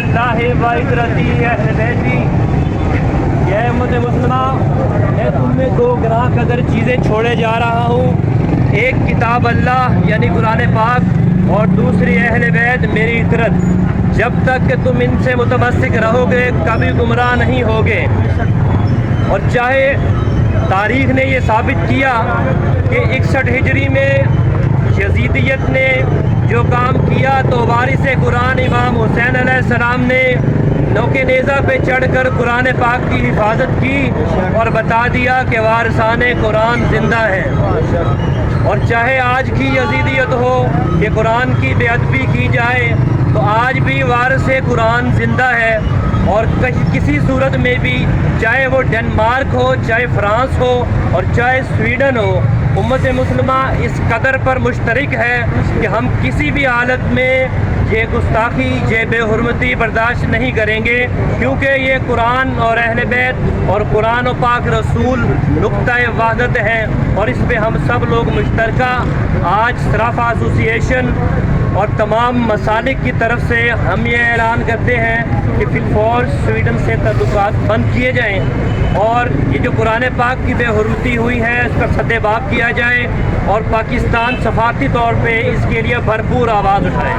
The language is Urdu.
اللہ و عترتی اہل بیتی۔ یہ امت مسلمہ، میں تم میں دو گراں قدر چیزیں چھوڑے جا رہا ہوں، ایک کتاب اللہ یعنی قرآن پاک، اور دوسری اہل بیت میری عترت۔ جب تک کہ تم ان سے متمسک رہو گے کبھی گمراہ نہیں ہوگے۔ اور چاہے تاریخ نے یہ ثابت کیا کہ 61 ہجری میں یزیدیت نے جو کام کیا تو وارث قرآن امام حسین علیہ السلام نے نوکے نیزہ پہ چڑھ کر قرآن پاک کی حفاظت کی اور بتا دیا کہ وارثان قرآن زندہ ہیں۔ اور چاہے آج کی یزیدیت ہو کہ قرآن کی بے ادبی کی جائے تو آج بھی وارث قرآن زندہ ہے، اور کسی صورت میں بھی، چاہے وہ ڈنمارک ہو، چاہے فرانس ہو، اور چاہے سویڈن ہو، امت مسلمہ اس قدر پر مشترک ہے کہ ہم کسی بھی حالت میں یہ گستاخی، یہ بے حرمتی برداشت نہیں کریں گے، کیونکہ یہ قرآن اور اہل بیت اور قرآن و پاک رسول نقطۂ وحدت ہیں، اور اس پہ ہم سب لوگ مشترکہ آج صرافہ ایسوسی ایشن اور تمام مسالک کی طرف سے ہم یہ اعلان کرتے ہیں کہ فی الفور سویڈن سے تعلقات بند کیے جائیں، اور یہ جو قرآن پاک کی بے حرمتی ہوئی ہے اس کا سد باب کیا جائے، اور پاکستان سفارتی طور پہ اس کے لیے بھرپور آواز اٹھائے۔